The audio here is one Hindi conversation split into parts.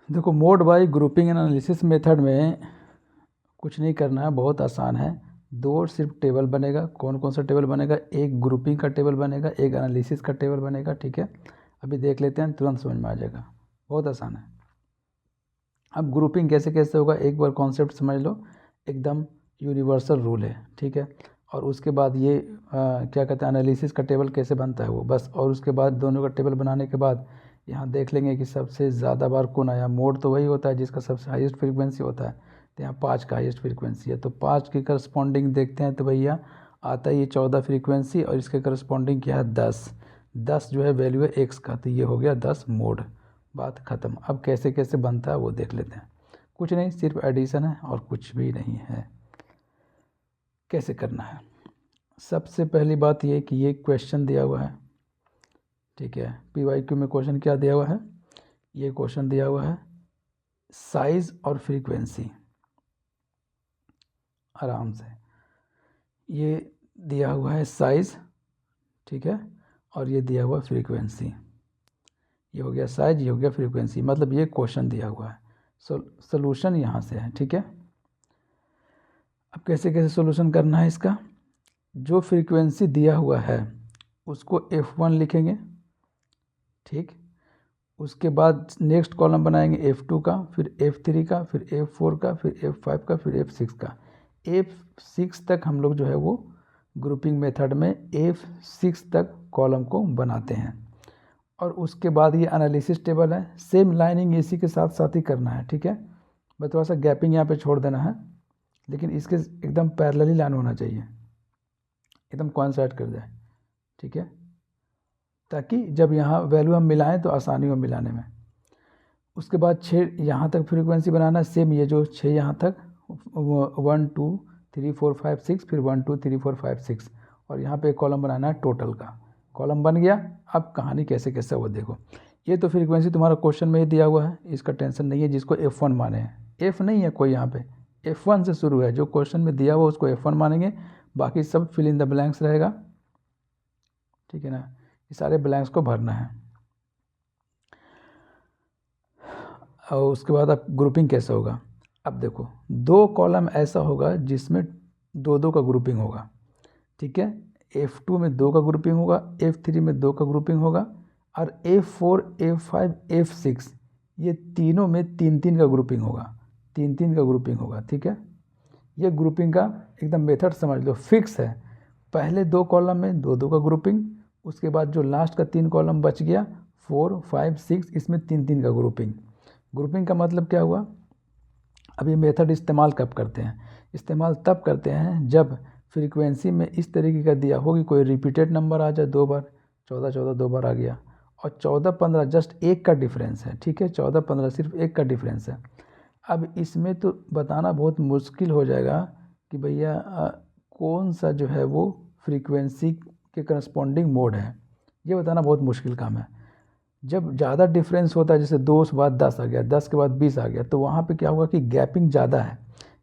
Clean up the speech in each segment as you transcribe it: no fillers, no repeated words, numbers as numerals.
देखो, mode bye grouping analysis method में कुछ नहीं करना है, बहुत आसान है। दो सिर्फ टेबल बनेगा। कौन कौन सा टेबल बनेगा? एक ग्रुपिंग का टेबल बनेगा, एक एनालिसिस का टेबल बनेगा। ठीक है, अभी देख लेते हैं, तुरंत समझ में आ जाएगा, बहुत आसान है। अब ग्रुपिंग कैसे कैसे होगा, एक बार कॉन्सेप्ट समझ लो, एकदम यूनिवर्सल रूल है। ठीक है, और उसके बाद ये क्या कहते हैं, एनालिसिस का टेबल कैसे बनता है वो बस। और उसके बाद दोनों का टेबल बनाने के बाद यहाँ देख लेंगे कि सबसे ज़्यादा बार कौन आया। मोड तो वही होता है जिसका सबसे हाईएस्ट फ्रीक्वेंसी होता है, तो यहाँ 5 का हाईएस्ट फ्रीक्वेंसी है, तो 5 के करस्पॉन्डिंग देखते हैं, तो भैया आता है ये 14 फ्रीक्वेंसी, और इसके करस्पॉन्डिंग क्या है 10। 10 जो है वैल्यू है एक्स का, तो ये हो गया 10 मोड। बात ख़त्म। अब कैसे कैसे बनता है वो देख लेते हैं। कुछ नहीं, सिर्फ एडिशन है और कुछ भी नहीं है। कैसे करना है, सबसे पहली बात ये कि ये क्वेश्चन दिया हुआ है। ठीक है, PYQ में क्वेश्चन क्या दिया हुआ है? ये क्वेश्चन दिया हुआ है साइज और फ्रीक्वेंसी। आराम से, ये दिया हुआ है साइज, ठीक है, और ये दिया हुआ फ्रीक्वेंसी। ये हो गया साइज, ये हो गया फ्रीक्वेंसी, मतलब ये क्वेश्चन दिया हुआ है। सोल्यूशन यहाँ से है। ठीक है, अब कैसे कैसे सोल्यूशन करना है इसका? जो फ्रीक्वेंसी दिया हुआ है उसको F1 लिखेंगे। ठीक, उसके बाद नेक्स्ट कॉलम बनाएंगे F2 का, फिर F3 का, फिर F4 का, फिर F5 का, फिर F6 का। F6 तक हम लोग जो है वो ग्रुपिंग मेथड में F6 तक कॉलम को बनाते हैं। और उसके बाद ये एनालिसिस टेबल है, सेम लाइनिंग इसी के साथ साथ ही करना है। ठीक है, बस थोड़ा सा गैपिंग यहाँ पे छोड़ देना है, लेकिन इसके एकदम पैरेलली लाइन होना चाहिए, एकदम कोइंसाइड कर जाए। ठीक है, ताकि जब यहाँ वैल्यू हम मिलाएं तो आसानी हो मिलाने में। उसके बाद 6 यहाँ तक फ्रीक्वेंसी बनाना, सेम ये जो 6 यहाँ तक 1 2 3 4 5 6, फिर 1 2 3 4 5 6, और यहाँ पे एक कॉलम बनाना है टोटल का। कॉलम बन गया। अब कहानी कैसे कैसे वो देखो। ये तो फ्रीक्वेंसी तुम्हारा क्वेश्चन में ही दिया हुआ है, इसका टेंशन नहीं है। जिसको F1 माने हैं, F नहीं है कोई यहाँ पे, F1 से शुरू है। जो क्वेश्चन में दिया हुआ उसको F1 मानेंगे, बाकी सब फिल इन द ब्लैंक्स रहेगा। ठीक है ना, ये सारे ब्लैंक्स को भरना है। और उसके बाद अब ग्रुपिंग कैसे होगा? अब देखो, 2 कॉलम ऐसा होगा जिसमें 2 का ग्रुपिंग होगा। ठीक है, F2 में 2 का ग्रुपिंग होगा, F3 में 2 का ग्रुपिंग होगा, और F4 F5 F6 ये तीनों में 3 का ग्रुपिंग होगा। 3 का ग्रुपिंग होगा। ठीक है, ये ग्रुपिंग का एकदम मेथड समझ लो, फिक्स है। पहले 2 कॉलम में 2 का ग्रुपिंग, उसके बाद जो लास्ट का 3 कॉलम बच गया 4 5 6, इसमें 3 का ग्रुपिंग। ग्रुपिंग का मतलब क्या हुआ? अब ये मेथड इस्तेमाल कब करते हैं? इस्तेमाल तब करते हैं जब फ्रीक्वेंसी में इस तरीके का दिया हो कि कोई रिपीटेड नंबर आ जाए 2 बार। 14 14 2 बार आ गया, और 14 15 जस्ट 1 का डिफरेंस है। ठीक है, 14 15 सिर्फ 1 का डिफरेंस है। अब इसमें तो बताना बहुत मुश्किल हो जाएगा कि भैया कौन सा जो है वो फ्रीक्वेंसी के करस्पॉन्डिंग मोड है, ये बताना बहुत मुश्किल काम है। जब ज़्यादा डिफरेंस होता है, जैसे 2 के बाद 10 आ गया, 10 के बाद 20 आ गया, तो वहाँ पे क्या होगा कि गैपिंग ज़्यादा है।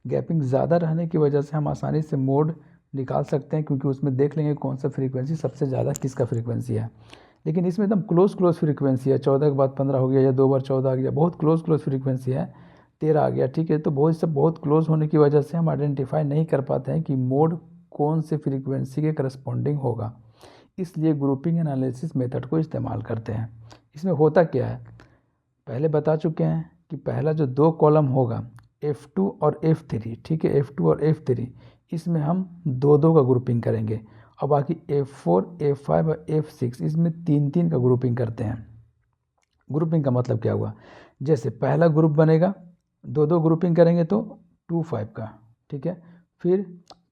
गैपिंग ज़्यादा रहने की वजह से हम आसानी से मोड निकाल सकते हैं, क्योंकि उसमें देख लेंगे कौन सा फ्रीक्वेंसी सबसे ज़्यादा किसका फ्रीक्वेंसी है। लेकिन इसमें एकदम क्लोज फ्रीक्वेंसी है, 14 के बाद 15 हो गया, या 2 बार 14 आ गया, बहुत क्लोज फ्रीक्वेंसी है, 13 आ गया। ठीक है, तो बहुत क्लोज होने की वजह से हम आइडेंटिफाई नहीं कर पाते हैं कि मोड कौन से फ्रीक्वेंसी के करस्पॉन्डिंग होगा, इसलिए ग्रुपिंग एनालिसिस मेथड को इस्तेमाल करते हैं। इसमें होता क्या है, पहले बता चुके हैं कि पहला जो 2 कॉलम होगा F2 और F3, ठीक है, F2 और F3, इसमें हम 2 का ग्रुपिंग करेंगे, और बाकी F4 F5 और F6 इसमें 3 का ग्रुपिंग करते हैं। ग्रुपिंग का मतलब क्या हुआ? जैसे पहला ग्रुप बनेगा, 2 ग्रुपिंग करेंगे तो 2 5 का। ठीक है, फिर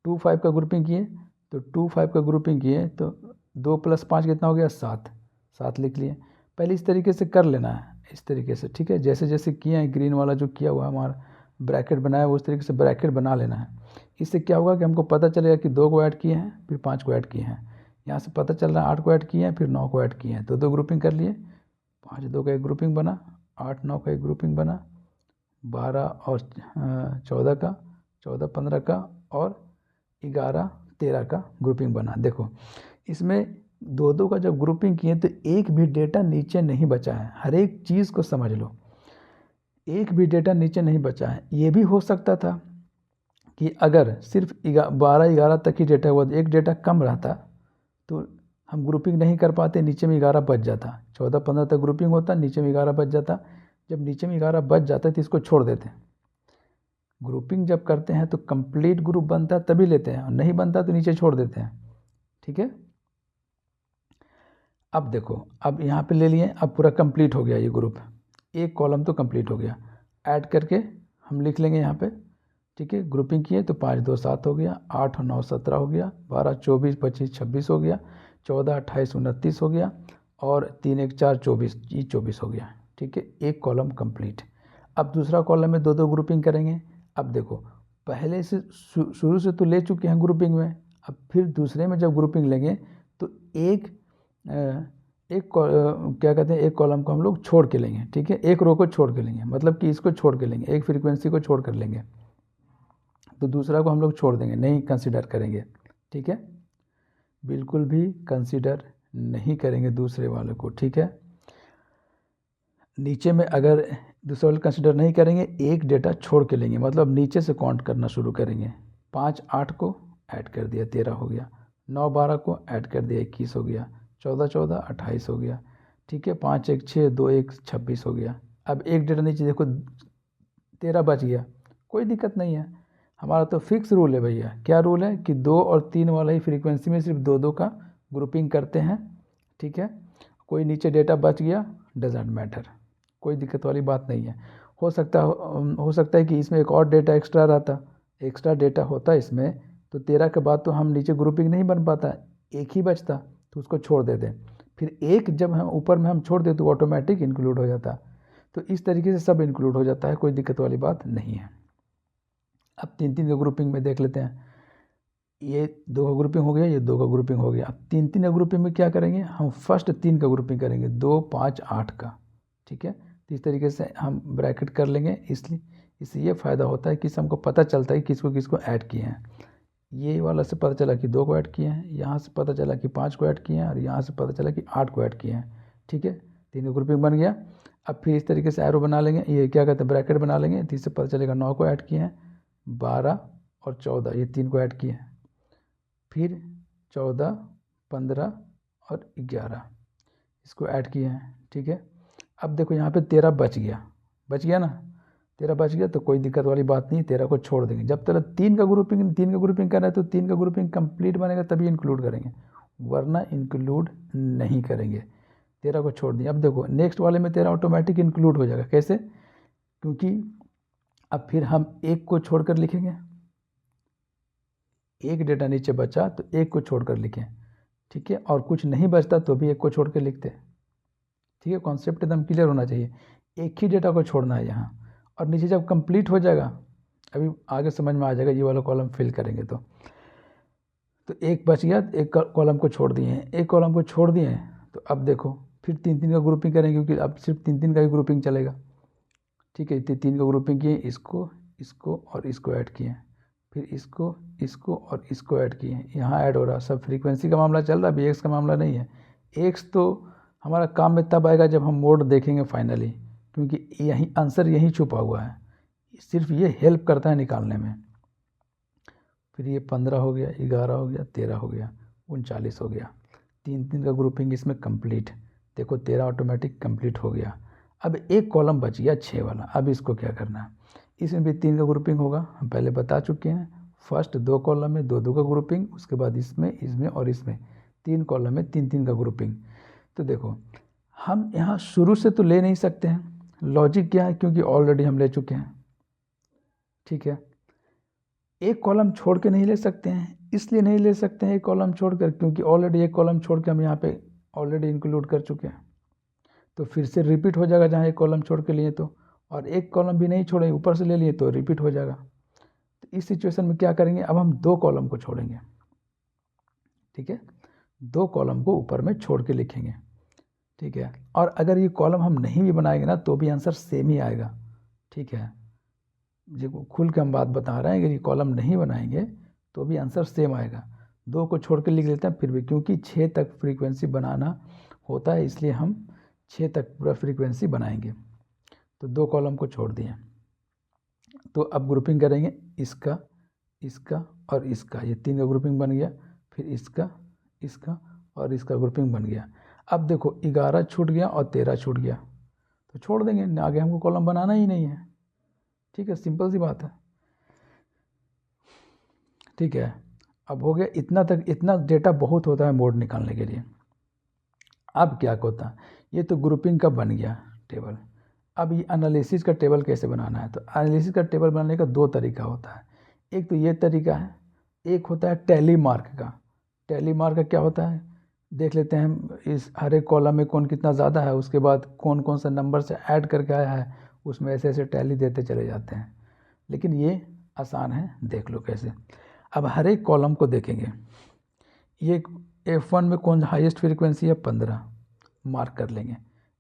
2 5 का ग्रुपिंग किए, तो 2 5 का ग्रुपिंग किए तो 2 + 5 कितना हो गया? 7। 7 लिख लिए। पहले इस तरीके से कर लेना है, इस तरीके से। ठीक है, जैसे जैसे किए हैं, ग्रीन वाला जो किया हुआ हमारा ब्रैकेट बनाया है, उस तरीके से ब्रैकेट बना लेना है। इससे क्या होगा कि हमको पता चलेगा कि 2 को ऐड किए हैं, फिर 5 को ऐड किए हैं। यहाँ से पता चल रहा है 8 को ऐड किए हैं, फिर 9 को ऐड किए हैं, तो 2 ग्रुपिंग कर लिए। 5 2 का एक ग्रुपिंग बना, 8 9 का एक ग्रुपिंग बना, 12 और 14 का, 14 15 का, और 11 13 का ग्रुपिंग बना। देखो, इसमें 2 का जब ग्रुपिंग किए तो एक भी डेटा नीचे नहीं बचा है, हर एक चीज़ को समझ लो। एक भी डेटा नीचे नहीं बचा है। ये भी हो सकता था कि अगर सिर्फ 12-11 तक ही डेटा हुआ, एक डेटा कम रहता तो हम ग्रुपिंग नहीं कर पाते, नीचे में 11 बच जाता, 14-15 तक ग्रुपिंग होता, नीचे में 11 बच जाता। जब नीचे में 11 बच जाता है तो इसको छोड़ देते हैं। ग्रुपिंग जब करते हैं तो कंप्लीट ग्रुप बनता है तभी लेते हैं, और नहीं बनता तो नीचे छोड़ देते हैं। ठीक है, अब देखो, अब यहाँ पे ले लिए, अब पूरा कंप्लीट हो गया ये ग्रुप, एक कॉलम तो कंप्लीट हो गया। ऐड करके हम लिख लेंगे यहाँ पे। ठीक है, ग्रुपिंग किए तो 5 2 7 हो गया, 8 और 9 17 हो गया, 12 24 25 26 हो गया, 14 28 29 हो गया, और 3 1 4 24, ये 24 हो गया। ठीक है, एक कॉलम कंप्लीट। अब दूसरा कॉलम में 2 2 ग्रुपिंग करेंगे। अब देखो, पहले से शुरू से तो ले चुके हैं ग्रुपिंग में, अब फिर दूसरे में जब ग्रुपिंग लेंगे तो क्या कहते हैं, एक कॉलम को हम लोग छोड़ के लेंगे। ठीक है, एक रो को छोड़ के लेंगे, मतलब कि इसको छोड़ के लेंगे, एक फ्रीक्वेंसी को छोड़ कर लेंगे, तो दूसरा को हम लोग छोड़ देंगे, नहीं कंसीडर करेंगे। ठीक है, बिल्कुल भी कंसीडर नहीं करेंगे दूसरे वाले को। ठीक है, नीचे में अगर दूसरे वाले कंसीडर नहीं करेंगे, एक डेटा छोड़ के लेंगे, मतलब नीचे से काउंट करना शुरू करेंगे। 5 8 को ऐड कर दिया 13 हो गया, 9 12 को ऐड कर दिया 21 हो गया, 14 14 28 हो गया। ठीक है, 5 1 6 2 1 26 हो गया। अब एक डेटा नीचे देखो 13 बच गया, कोई दिक्कत नहीं है, हमारा तो फिक्स रूल है भैया। क्या रूल है कि 2 और 3 वाला ही फ्रीक्वेंसी में सिर्फ 2 2 का ग्रुपिंग करते हैं। ठीक है, कोई नीचे डेटा बच गया डजेंट मैटर, कोई दिक्कत वाली बात नहीं है। हो सकता है कि इसमें एक और डेटा एक्स्ट्रा रहता, एक्स्ट्रा डेटा होता इसमें, तो 13 के बाद तो हम नीचे ग्रुपिंग नहीं बन पाता, एक ही बचता, तो उसको छोड़ देते। फिर एक जब हम ऊपर में हम छोड़ देते तो ऑटोमेटिक इंक्लूड हो जाता। तो इस तरीके से सब इंक्लूड हो जाता है, कोई दिक्कत वाली बात नहीं है। अब 3 3 का ग्रुपिंग में देख लेते हैं। ये 2 का ग्रुपिंग हो गया, ये 2 का ग्रुपिंग हो गया। अब 3 3 का ग्रुपिंग में क्या करेंगे, हम फर्स्ट 3 का ग्रुपिंग करेंगे, 2 5 8 का। ठीक है, तो इस तरीके से हम ब्रैकेट कर लेंगे, इसलिए इससे ये फ़ायदा होता है कि हमको पता चलता है कि किसको किसको ऐड किए हैं। ये वाला से पता चला कि 2 को ऐड किए हैं, यहाँ से पता चला कि 5 को ऐड किए हैं, और यहाँ से पता चला कि 8 को ऐड किए हैं। ठीक है, 3 का ग्रुपिंग बन गया। अब फिर इस तरीके से एरो बना लेंगे, ये क्या कहते हैं ब्रैकेट बना लेंगे, तो इससे पता चलेगा 9 को ऐड किए हैं, 12 और 14 ये 3 को ऐड किए हैं, फिर 14 15 और 11 इसको ऐड किए हैं। ठीक है, अब देखो यहाँ पे 13 बच गया ना, 13 बच गया तो कोई दिक्कत वाली बात नहीं, 13 को छोड़ देंगे। जब तक 3 का ग्रुपिंग कर रहे हैं तो 3 का ग्रुपिंग कंप्लीट बनेगा तभी इंक्लूड करेंगे, वरना इंक्लूड नहीं करेंगे। 13 को छोड़ दिए। अब देखो नेक्स्ट वाले में 13 ऑटोमेटिक इंक्लूड हो जाएगा। कैसे, क्योंकि अब फिर हम एक को छोड़कर लिखेंगे, एक डेटा नीचे बचा तो एक को छोड़कर लिखें। ठीक है, और कुछ नहीं बचता तो भी एक को छोड़ कर लिखते। ठीक है, कॉन्सेप्ट एकदम क्लियर होना चाहिए, एक ही डेटा को छोड़ना है यहाँ, और नीचे जब कंप्लीट हो जाएगा, अभी आगे समझ में आ जाएगा, ये वाला कॉलम फिल करेंगे तो एक बच गया, एक कॉलम को छोड़ दिए हैं, एक कॉलम को छोड़ दिए हैं। तो अब देखो फिर 3 3 का ग्रुपिंग करेंगे, क्योंकि अब सिर्फ 3 3 का ही ग्रुपिंग चलेगा। ठीक है, 3 का ग्रुपिंग किए, इसको और इसको ऐड किए, फिर इसको और इसको ऐड किए, यहाँ ऐड हो रहा। सब फ्रीक्वेंसी का मामला चल रहा है, अभी एक्स का मामला नहीं है। एक्स तो हमारा काम में तब आएगा जब हम मोड देखेंगे फाइनली, क्योंकि यही आंसर यहीं छुपा हुआ है, सिर्फ ये हेल्प करता है निकालने में। फिर ये 15 हो गया, 11 हो गया, 13 हो गया, 39 हो गया। 3 3 का ग्रुपिंग इसमें कंप्लीट, देखो 13 ऑटोमेटिक कंप्लीट हो गया। अब एक कॉलम बच गया 6 वाला, अब इसको क्या करना है, इसमें भी 3 का ग्रुपिंग होगा, हम पहले बता चुके हैं। फर्स्ट 2 कॉलम में 2 2 का ग्रुपिंग, उसके बाद इसमें और इसमें 3 कॉलम में 3 3 का ग्रुपिंग। तो देखो हम यहाँ शुरू से तो ले नहीं सकते हैं, लॉजिक क्या है, क्योंकि ऑलरेडी हम ले चुके हैं। ठीक है, एक कॉलम छोड़ के नहीं ले सकते हैं, इसलिए नहीं ले सकते हैं एक कॉलम छोड़कर, क्योंकि ऑलरेडी एक कॉलम छोड़ के हम यहाँ पे ऑलरेडी इंक्लूड कर चुके हैं, तो फिर से रिपीट हो जाएगा जहाँ एक कॉलम छोड़ के लिए तो, और एक कॉलम भी नहीं छोड़े ऊपर से ले लिए तो रिपीट हो जाएगा। तो इस सिचुएशन में क्या करेंगे, अब हम 2 कॉलम को छोड़ेंगे। ठीक है, 2 कॉलम को ऊपर में छोड़ के लिखेंगे। ठीक है, और अगर ये कॉलम हम नहीं भी बनाएंगे ना तो भी आंसर सेम ही आएगा। ठीक है, जो खुल के हम बात बता रहे हैं, अगर ये कॉलम नहीं बनाएंगे तो भी आंसर सेम आएगा। 2 को छोड़ के लिख लेते हैं फिर भी, क्योंकि 6 तक फ्रीक्वेंसी बनाना होता है, इसलिए हम 6 तक पूरा फ्रीक्वेंसी बनाएंगे। तो 2 कॉलम को छोड़ दिए। तो अब ग्रुपिंग करेंगे इसका, इसका और इसका, ये 3 का ग्रुपिंग बन गया। फिर इसका, इसका और इसका ग्रुपिंग बन गया। अब देखो 11 छूट गया और 13 छूट गया, तो छोड़ देंगे, आगे हमको कॉलम बनाना ही नहीं है। ठीक है, सिंपल सी बात है। ठीक है, अब हो गया इतना तक। इतना डेटा बहुत होता है मोड निकालने के लिए। अब क्या होता है, ये तो ग्रुपिंग का बन गया टेबल। अब ये एनालिसिस का टेबल कैसे बनाना है, तो एनालिसिस का टेबल बनाने का 2 तरीका होता है। एक तो ये तरीका है, एक होता है टैली मार्क का। टैली मार्क का क्या होता है, देख लेते हैं हम इस हर एक कॉलम में कौन कितना ज़्यादा है, उसके बाद कौन कौन सा नंबर से ऐड करके आया है, उसमें ऐसे ऐसे टैली देते चले जाते हैं। लेकिन ये आसान है, देख लो कैसे। अब हर एक कॉलम को देखेंगे, ये F1 में कौन हाईएस्ट फ्रीक्वेंसी है 15, मार्क कर लेंगे।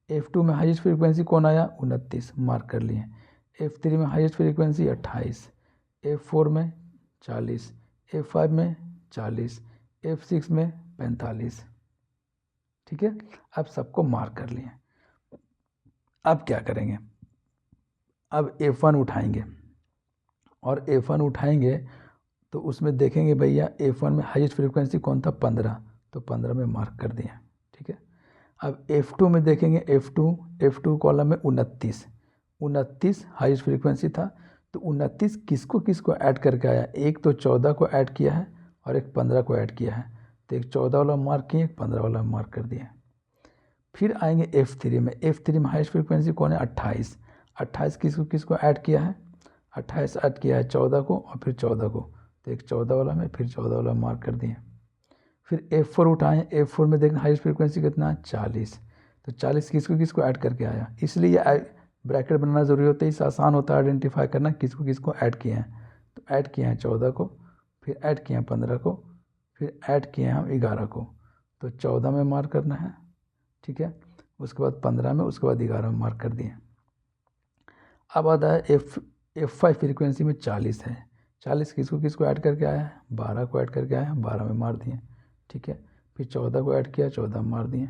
F2 में हाईएस्ट फ्रीक्वेंसी कौन आया 29, मार्क कर लिए। F3 में हाईएस्ट फ्रीक्वेंसी 28, F4 में 40, F5 में 40, F6 में 45। ठीक है, अब सबको मार्क कर लिए। अब क्या करेंगे, अब F1 उठाएंगे, और F1 उठाएंगे तो उसमें देखेंगे भैया F1 में हाईएस्ट फ्रीक्वेंसी कौन था 15, तो 15 में मार्क कर दिए। ठीक है, अब F2 में देखेंगे, F2 कॉलम में 29 हाईएस्ट फ्रीक्वेंसी था, तो 29 किसको किसको ऐड करके आया, एक तो 14 को ऐड किया है और एक 15 को ऐड किया है, तो एक 14 वाला मार्क किए, एक 15 वाला मार्क कर दिए। फिर आएंगे F3 में, F3 में हाईएस्ट फ्रीक्वेंसी कौन है 28 किसको किसको ऐड किया है, 28 ऐड किया है 14 को और फिर 14 को, तो एक 14 वाला में फिर 14 वाला मार्क कर दिए। फिर F4 उठाएं, F4 में देखना हाईएस्ट फ्रीक्वेंसी कितना है 40, तो 40 किसको किसको ऐड करके आया, इसलिए ब्रैकेट बनाना ज़रूरी होता है, इससे आसान होता है आइडेंटिफाई करना किसको किसको ऐड किए हैं। तो ऐड किए हैं 14 को, फिर ऐड किए हैं 15 को, फिर ऐड किए हैं हम 11 को, तो 14 में मार्क करना है। ठीक है, उसके बाद 15 में, उसके बाद 11 में मार्क कर दिए। अब आता है F5 फ्रीक्वेंसी में 40 है, 40 किसको किसको ऐड करके आया है 12 को ऐड करके आया है, 12 में मार दिए। ठीक है, फिर 14 को ऐड किया, 14 में मार दिए,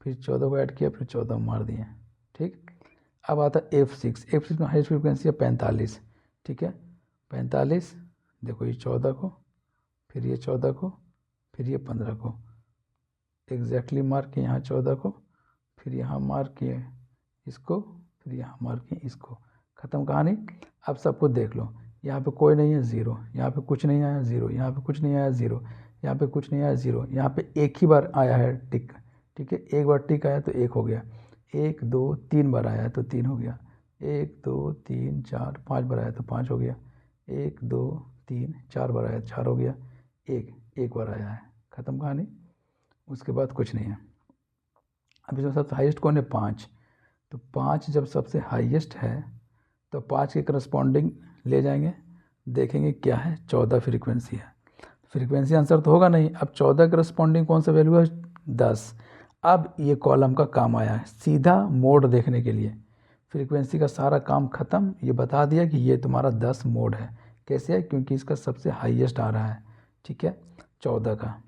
फिर 14 को ऐड किया, फिर 14 में मार दिए। ठीक, अब आता है F6 में हाईएस्ट फ्रीक्वेंसी है 45। ठीक है, 45, देखो ये 14 को, फिर ये 14 को, फिर ये 15 को, एग्जैक्टली मार्क किए यहाँ 14 को, फिर यहाँ मार्क किए इसको, फिर यहाँ मार्क किए इसको, ख़त्म कहानी। अब सबको देख लो, यहाँ पे कोई नहीं है 0, यहाँ पे कुछ नहीं आया 0, यहाँ पे कुछ नहीं आया 0, यहाँ पे कुछ नहीं आया 0, यहाँ पे एक ही बार आया है टिक। ठीक है, एक बार टिक आया तो 1 हो गया, 1 2 3 बार आया तो 3 हो गया, 1 2 3 4 5 बार आया तो 5 हो गया, 1 2 3 4 बार आया 4 हो गया, एक बार आया है, ख़त्म कहानी। उसके बाद कुछ नहीं है। अब इसमें सबसे हाईएस्ट कौन है 5, तो 5 जब सबसे हाईएस्ट है तो 5 के करस्पॉन्डिंग ले जाएंगे, देखेंगे क्या है 14 फ्रीक्वेंसी है, फ्रीक्वेंसी आंसर तो होगा नहीं। अब 14 करस्पॉन्डिंग कौन सा वैल्यू है 10। अब ये कॉलम का काम आया है सीधा मोड देखने के लिए, फ्रीक्वेंसी का सारा काम ख़त्म, ये बता दिया कि ये तुम्हारा 10 मोड है। कैसे है, क्योंकि इसका सबसे हाईएस्ट आ रहा है। ठीक है, 14 का।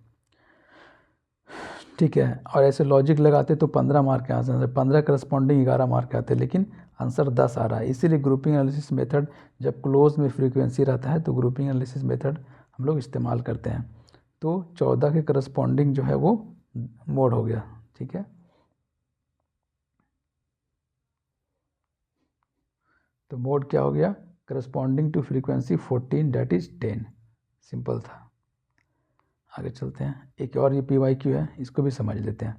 ठीक है, और ऐसे लॉजिक लगाते तो 15 मार्क के आंसर, 15 करस्पॉन्डिंग 11 मार्क के आते, लेकिन आंसर 10 आ रहा है। इसीलिए ग्रुपिंग एनालिसिस मेथड जब क्लोज में फ्रीक्वेंसी रहता है तो ग्रुपिंग एनालिसिस मेथड हम लोग इस्तेमाल करते हैं। तो 14 के करस्पॉन्डिंग जो है वो मोड हो गया। ठीक है, तो मोड क्या हो गया, corresponding to frequency 14 date is 10। Simple था। आगे चलते हैं, एक और ये PYQ है, इसको भी समझ लेते हैं।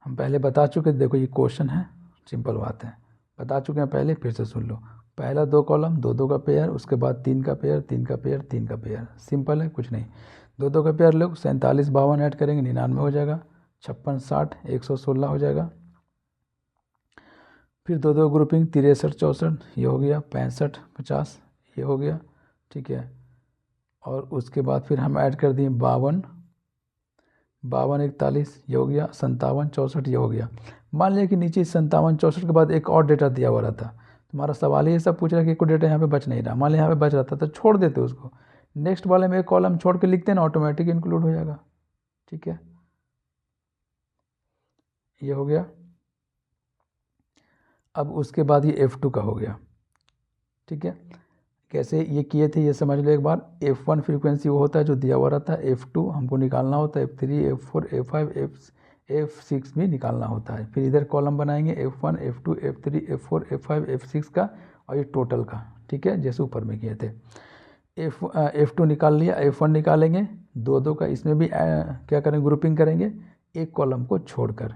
हम पहले बता चुके, देखो ये क्वेश्चन है, सिंपल बात है, बता चुके हैं पहले, फिर से सुन लो। पहला 2 कॉलम 2 का पेयर, उसके बाद 3 का पेयर, 3 का पेयर, 3 का पेयर, सिंपल है कुछ नहीं। 2 का पेयर लोग 47 52 ऐड करेंगे 99 हो जाएगा, 56 60 116 हो जाएगा। फिर 2 ग्रुपिंग 63 64 ये हो गया, 65 50 ये हो गया। ठीक है, और उसके बाद फिर हम ऐड कर दिए 52 41 ये हो गया, 57 64 ये हो गया। मान लिया कि नीचे 57 64 के बाद एक और डेटा दिया हुआ रहता, तुम्हारा सवाल ये सब पूछ रहा है कि कोई डेटा यहाँ पे बच नहीं रहा, मान लिया यहाँ पे बच रहा था तो छोड़ देते उसको, नेक्स्ट वाले में एक कॉलम छोड़ के लिखते हैं ना, ऑटोमेटिक इंक्लूड हो जाएगा। ठीक है, ये हो गया। अब उसके बाद ये F2 का हो गया, ठीक है। कैसे ये किए थे ये समझ लो एक बार। F1 फ्रीक्वेंसी वो होता है जो दिया हुआ रहता है, F2 हमको निकालना होता है, F3 F4 F5 F6 भी निकालना होता है। फिर इधर कॉलम बनाएंगे F1 F2 F3 F4 F5 F6 का और ये टोटल का, ठीक है, जैसे ऊपर में किए थे। F2 निकाल लिया, F1 निकालेंगे, दो दो का इसमें भी क्या करेंगे, ग्रुपिंग करेंगे एक कॉलम को छोड़कर,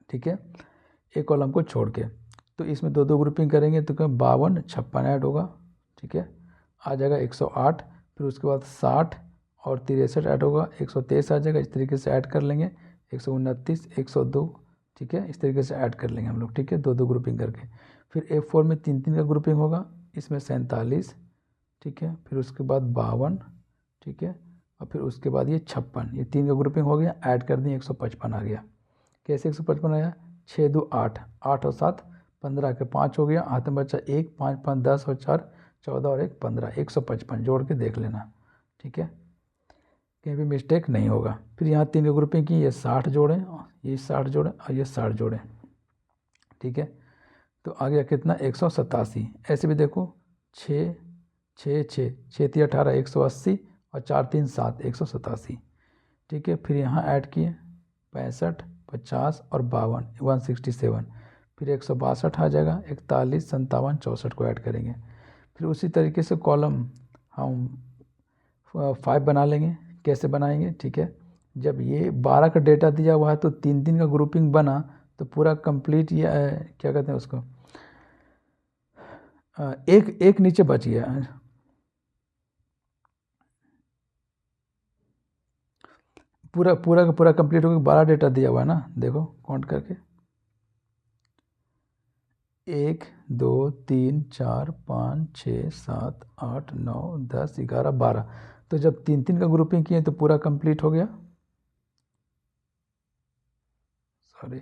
ठीक है, एक कॉलम को छोड़ के। तो इसमें दो दो ग्रुपिंग करेंगे तो क्या 52 56 ऐड होगा, ठीक है, आ जाएगा 108। फिर उसके बाद 60 और 63 ऐड होगा, 123 आ जाएगा। इस तरीके से ऐड कर लेंगे, 129 102, ठीक है, इस तरीके से ऐड कर लेंगे हम लोग, ठीक है, दो दो ग्रुपिंग करके। फिर F4 में तीन तीन का ग्रुपिंग होगा, इसमें 47, ठीक है, फिर उसके बाद 52, ठीक है, और फिर उसके बाद ये 56, ये तीन का ग्रुपिंग हो गया, ऐड कर दिए 155 आ गया। कैसे 155 आया, 6 2 8, 8 और 7 15 के 5 हो गया, हाथ में बचा 1, 5 5 10 और 4 14 और 1 15, 155 जोड़ के देख लेना, ठीक है, कहीं भी मिस्टेक नहीं होगा। फिर यहाँ तीन ग्रुपिंग की, ये 60 जोड़ें, ये 60 जोड़ें और ये 60 जोड़ें, ठीक है, तो आ गया कितना 187। ऐसे भी देखो 6 6 6 6 3 18 180 और 4 3 7 187, ठीक है। फिर यहाँ ऐड किए 65 50 और 52 167, फिर 162 आ जाएगा, 41 57 64 को ऐड करेंगे। फिर उसी तरीके से कॉलम हम 5 बना लेंगे। कैसे बनाएंगे, ठीक है, जब ये 12 का डेटा दिया हुआ है तो तीन तीन का ग्रुपिंग बना तो पूरा कंप्लीट ये क्या कहते हैं उसको, एक एक नीचे बच गया, पूरा पूरा का पूरा कंप्लीट हो गया। 12 डेटा दिया हुआ है ना, देखो काउंट करके 1 2 3 4 5 6 7 8 9 10 11 12। तो जब तीन तीन का ग्रुपिंग किए तो पूरा कंप्लीट हो गया, सॉरी,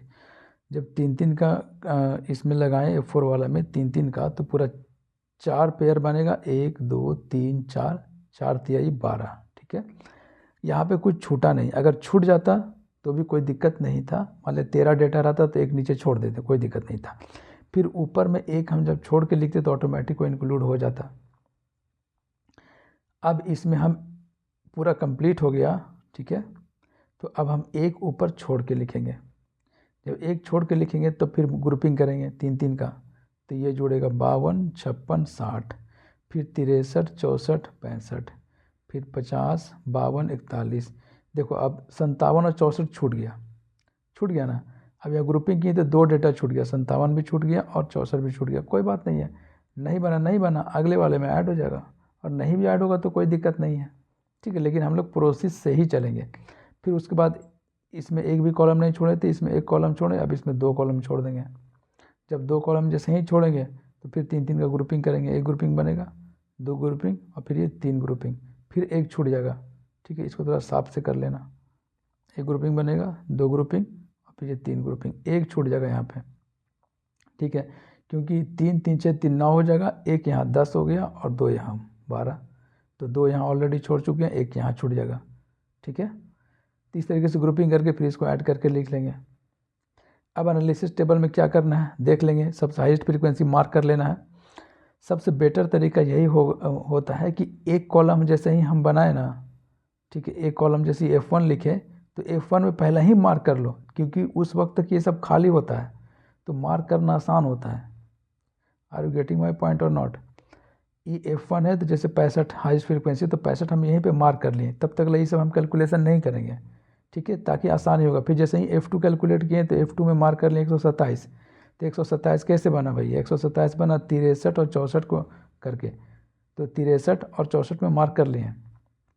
जब तीन तीन का इसमें लगाएं F4 वाला में तीन तीन का तो पूरा 4 पेयर बनेगा, 1 2 3 4, 4 तिहाई 12, ठीक है। यहाँ पे कुछ छूटा नहीं, अगर छूट जाता तो भी कोई दिक्कत नहीं था, मान लो 13 डेटा रहता तो एक नीचे छोड़ देते, कोई दिक्कत नहीं था। फिर ऊपर में एक हम जब छोड़ के लिखते तो ऑटोमेटिक वो इंक्लूड हो जाता। अब इसमें हम पूरा कंप्लीट हो गया, ठीक है, तो अब हम एक ऊपर छोड़ के लिखेंगे। जब एक छोड़ के लिखेंगे तो फिर ग्रुपिंग करेंगे तीन तीन का, तो ये जुड़ेगा 52 56 60, फिर 63 64 65, फिर 50 52 41। देखो अब 57 और 64 छूट गया ना। अब यह ग्रुपिंग की तो दो डेटा छूट गया, 57 भी छूट गया और 64 भी छूट गया, कोई बात नहीं है, नहीं बना अगले वाले में ऐड हो जाएगा, और नहीं भी ऐड होगा तो कोई दिक्कत नहीं है, ठीक है, लेकिन हम लोग प्रोसेस से ही चलेंगे। फिर उसके बाद इसमें एक भी कॉलम नहीं छोड़े थे, इसमें एक कॉलम छोड़े, अब इसमें दो कॉलम छोड़ देंगे। जब दो कॉलम जैसे ही छोड़ेंगे तो फिर तीन तीन का ग्रुपिंग करेंगे, एक ग्रुपिंग बनेगा, दो ग्रुपिंग और फिर ये तीन ग्रुपिंग, फिर एक छूट जाएगा, ठीक है, इसको थोड़ा साफ से कर लेना। एक ग्रुपिंग बनेगा, दो ग्रुपिंग और फिर ये तीन ग्रुपिंग, एक छूट जाएगा यहाँ पे, ठीक है, क्योंकि 3 3 6 3 9 हो जाएगा, एक यहाँ 10 हो गया और दो यहाँ 12, तो दो यहाँ ऑलरेडी छोड़ चुके हैं, एक यहाँ छूट जाएगा, ठीक है। तो इस तरीके से ग्रुपिंग करके फिर इसको ऐड करके लिख लेंगे। अब एनालिसिस टेबल में क्या करना है देख लेंगे, सबसे हाईएस्ट फ्रीक्वेंसी मार्क कर लेना है। सबसे बेटर तरीका यही होता है कि एक कॉलम जैसे ही हम बनाए ना, ठीक है, एक कॉलम जैसे F1 लिखे तो F1 में पहले ही मार्क कर लो, क्योंकि उस वक्त तक ये सब खाली होता है तो मार्क करना आसान होता है। Are you getting my point और नॉट। ये F1 है तो जैसे 65 हाईएस्ट फ्रीक्वेंसी, तो 65 हम यहीं पे मार्क कर लिए, तब तक ये सब हम कैलकुलेशन नहीं करेंगे, ठीक है, ताकि आसानी होगा। फिर जैसे ही F2 कैलकुलेट किए तो F2 में मार्क कर लिए 127, तो 127 कैसे बना भाई, 127 बना 63 और 64 को करके, तो 63 और 64 में मार्क कर लिए,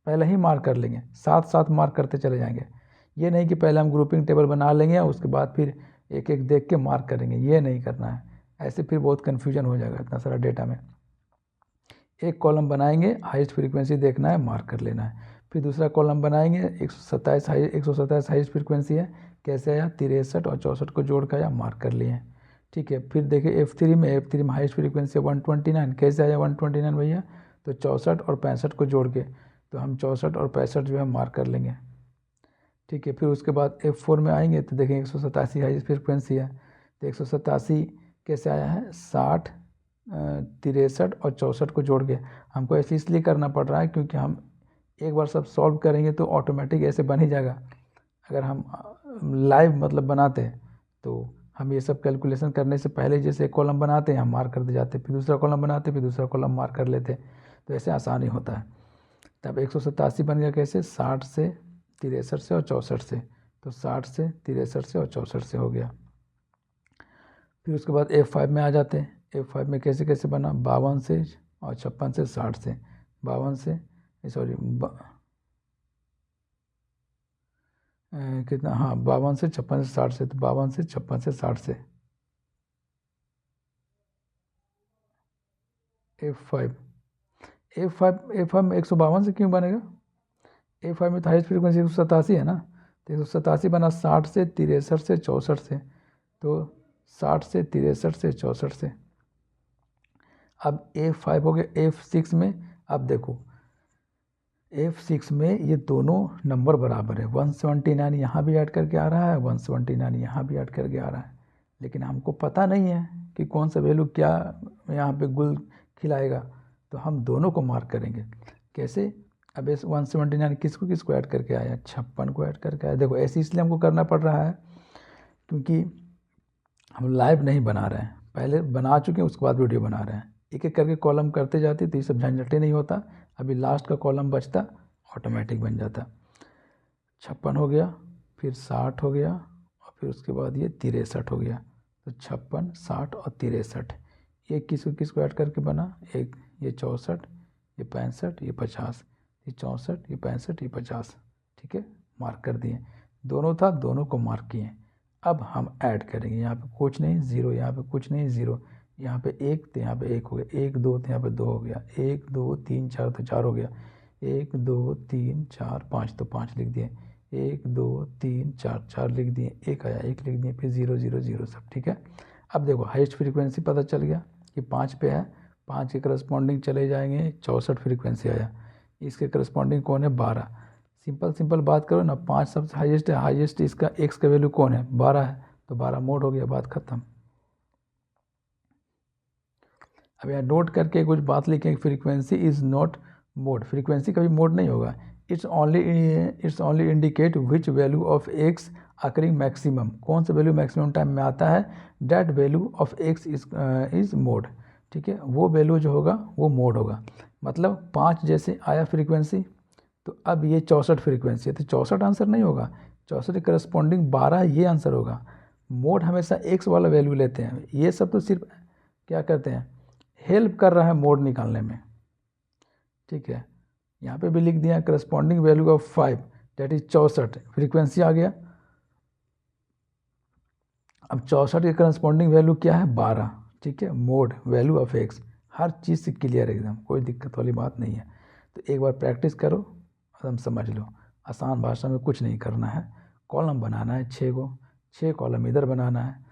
पहले ही मार्क कर लेंगे, साथ साथ मार्क करते चले जाएंगे। ये नहीं कि पहले हम ग्रुपिंग टेबल बना लेंगे और उसके बाद फिर एक एक देख के मार्क करेंगे, ये नहीं करना है, ऐसे फिर बहुत कन्फ्यूजन हो जाएगा इतना सारा डेटा में। एक कॉलम बनाएंगे, हाईएस्ट फ्रीक्वेंसी देखना है, मार्क कर लेना है। फिर दूसरा कॉलम बनाएंगे, 127 हाईएस्ट फ्रीक्वेंसी है, कैसे आया 63 और 64 को जोड़ के आया, मार्क कर लिए, ठीक है। फिर देखिए F3 में हाईएस्ट फ्रीक्वेंसी 129, कैसे आया 129 भैया, तो 64 और 65 को जोड़ के, तो हम 64 और 65 जो है मार्क कर लेंगे, ठीक है। फिर उसके बाद F4 में आएंगे तो देखेंगे 187 हाईएस्ट फ्रीक्वेंसी है, तो 187 कैसे आया है, 60, 63 और 64 को जोड़ के। हमको ऐसे इसलिए करना पड़ रहा है क्योंकि हम एक बार सब सॉल्व करेंगे तो ऑटोमेटिक ऐसे बन ही जाएगा। अगर हम लाइव मतलब बनाते हैं तो हम ये सब कैलकुलेशन करने से पहले जैसे एक कॉलम बनाते हैं हम मार्क करते जाते, फिर दूसरा कॉलम बनाते, फिर दूसरा कॉलम मार्क कर लेते, तो ऐसे आसानी होता है। तब 187 बन गया कैसे, 60 से, 63 से और 64 से, तो 60 से, 63 से और 64 से हो गया। फिर उसके बाद F5 में आ जाते हैं। F5 में कैसे कैसे बना, 52 से और 56 से, 60 से, 52 से, सॉरी कितना, हाँ 52 से 56 से 60 से, तो 52 से 56 से 60 से। F5 में 152 से क्यों बनेगा, F5 में तो हाइस्ट फ्रीक्वेंसी 187 है ना, तो 187 बना 60 से, 63 से, 64 से, तो 60 से, 63 से, 64 से। अब F5 हो गया। F6 में अब देखो, F6 में ये दोनों नंबर बराबर है, 179 यहाँ भी ऐड करके आ रहा है, 179 यहाँ भी ऐड करके आ रहा है, लेकिन हमको पता नहीं है कि कौन सा वैल्यू क्या यहाँ पे गुल खिलाएगा, तो हम दोनों को मार्क करेंगे। कैसे, अब इस 179 किसको किसको ऐड करके आया, 56 को ऐड करके आया। देखो ऐसे इसलिए हमको करना पड़ रहा है क्योंकि हम लाइव नहीं बना रहे हैं, पहले बना चुके हैं उसके बाद वीडियो बना रहे हैं, एक एक करके कॉलम करते जाते तो ये सब झंझटे नहीं होता। अभी लास्ट का कॉलम बचता, ऑटोमेटिक बन जाता। 56 हो गया, फिर 60 हो गया, और फिर उसके बाद ये 63 हो गया। तो 56, 60 और 63, ये किसको किसको ऐड करके बना, एक ये 64, ये 65, ये 50, ये 64, ये 65, ये 50, ठीक है, मार्क कर दिए। दोनों था, दोनों को मार्क किए। अब हम ऐड करेंगे, यहाँ पे कुछ नहीं, ज़ीरो, यहाँ पे कुछ नहीं, ज़ीरो, यहाँ पे एक, तो यहाँ पे एक हो गया, 1 2 तो यहाँ पे 2 हो गया, 1 2 3 4 तो 4 हो गया, 1 2 3 4 5 तो 5 लिख दिए, 1 2 3 4 4 लिख दिए, एक आया, एक लिख दिए, फिर 0 0 0 सब ठीक है। अब देखो हाईएस्ट फ्रीक्वेंसी पता चल गया कि 5 पे है, 5 के करस्पॉन्डिंग चले जाएंगे, 64 फ्रीक्वेंसी आया, इसके करस्पॉन्डिंग कौन है, 12। सिंपल बात करो ना, 5 सबसे हाईएस्ट है, हाईएस्ट इसका एक्स का वैल्यू कौन है, 12 है, तो 12 मोड हो गया, बात खत्म। अब यहाँ नोट करके कुछ बात लिखें, frequency is not mode, frequency कभी मोड नहीं होगा, it's only indicate which value of x occurring maximum, कौन सा वैल्यू मैक्सिमम टाइम में आता है, that value of x is mode, ठीक है, वो वैल्यू जो होगा वो मोड होगा। मतलब 5 जैसे आया फ्रीक्वेंसी, तो अब ये 64 फ्रीक्वेंसी है, तो 64 आंसर नहीं होगा, 64 के करस्पॉन्डिंग 12 ये आंसर होगा। मोड हमेशा एक्स वाला वैल्यू लेते हैं, ये सब तो सिर्फ क्या करते हैं, हेल्प कर रहा है मोड निकालने में, ठीक है। यहाँ पे भी लिख दिया corresponding value of 5 that is 64 frequency आ गया। अब 64 के करस्पॉन्डिंग वैल्यू क्या है, 12, ठीक है, मोड वैल्यू ऑफ एक्स, हर चीज़ से क्लियर एकदम, कोई दिक्कत वाली बात नहीं है। तो एक बार प्रैक्टिस करो, एकदम समझ लो, आसान भाषा में कुछ नहीं करना है, कॉलम बनाना है 6 को, 6 कॉलम इधर बनाना है।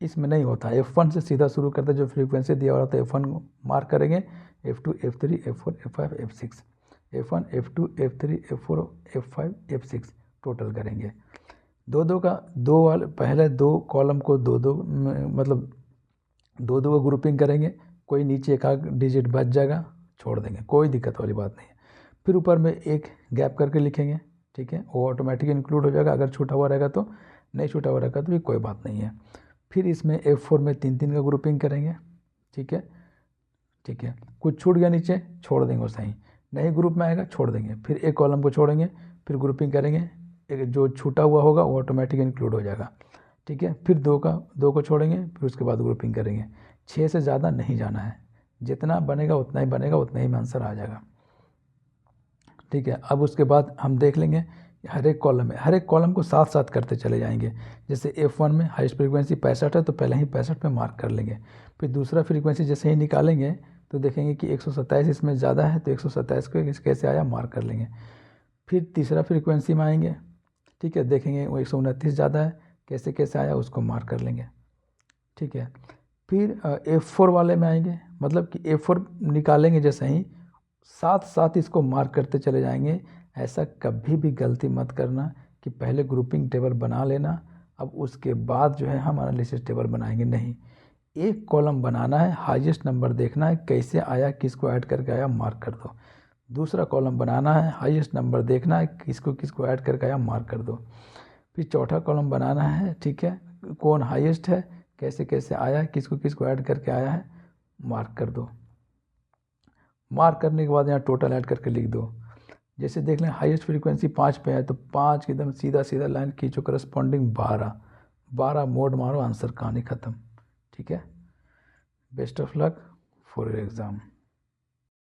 इसमें नहीं होता, F1 से सीधा शुरू करते, जो फ्रीक्वेंसी दिया हुआ था F1 मार्क करेंगे, F2 F3 F4 F5 F6, F1 F2 F3 F4 F5 F6 total करेंगे। दो वाले पहले 2 कॉलम को मतलब दो का ग्रुपिंग करेंगे, कोई नीचे एक आध डिजिट बच जाएगा, छोड़ देंगे, कोई दिक्कत वाली बात नहीं है। फिर ऊपर में एक गैप करके लिखेंगे, ठीक है, वो ऑटोमेटिक इंक्लूड हो जाएगा, अगर छूटा हुआ रहेगा तो, नहीं छूटा हुआ रहेगा तो भी कोई बात नहीं है। फिर इसमें F4 में 3 का ग्रुपिंग करेंगे, ठीक है, कुछ छूट गया नीचे, छोड़ देंगे वो सही, नहीं ग्रुप में आएगा छोड़ देंगे, फिर एक कॉलम को छोड़ेंगे, फिर ग्रुपिंग करेंगे, एक जो छूटा हुआ होगा वो ऑटोमेटिक इंक्लूड हो जाएगा, ठीक है। फिर 2 को छोड़ेंगे, फिर उसके बाद ग्रुपिंग करेंगे। 6 से ज़्यादा नहीं जाना है, जितना बनेगा उतना ही बनेगा, उतना ही आंसर आ जाएगा, ठीक है। अब उसके बाद हम देख लेंगे हर एक कॉलम को साथ साथ करते चले जाएंगे। जैसे F1 में हाईएस्ट फ्रीक्वेंसी 65 है, तो पहले ही 65 पे मार्क कर लेंगे। फिर दूसरा फ्रीक्वेंसी जैसे ही निकालेंगे तो देखेंगे कि 127 इसमें ज़्यादा है, तो 127 को कैसे आया मार्क कर लेंगे। फिर तीसरा फ्रीक्वेंसी में आएंगे, ठीक है, देखेंगे वो 129 ज़्यादा है, कैसे कैसे आया उसको मार्क कर लेंगे, ठीक है। फिर F4 वाले में आएंगे, मतलब कि F4 निकालेंगे जैसे ही, साथ साथ इसको मार्क करते चले जाएंगे। ऐसा कभी भी गलती मत करना कि पहले ग्रुपिंग टेबल बना लेना अब उसके बाद जो है हम एनालिसिस टेबल बनाएंगे नहीं, एक कॉलम बनाना है, हाईएस्ट नंबर देखना है कैसे आया, किसको ऐड करके आया मार्क कर दो। दूसरा कॉलम बनाना है, हाईएस्ट नंबर देखना है किसको किसको ऐड करके आया मार्क कर दो। फिर चौथा कॉलम बनाना है, ठीक है, कौन हाईएस्ट है, कैसे कैसे आया, किसको किसको ऐड करके आया है मार्क कर दो। मार्क करने के बाद यहाँ टोटल ऐड करके लिख दो। जैसे देख लें हाईएस्ट फ्रीक्वेंसी 5 पे है तो 5 की एकदम सीधा सीधा लाइन खींचो, करस्पॉन्डिंग 12 मोड मारो, आंसर कहानी ख़त्म। ठीक है, best of luck for your exam.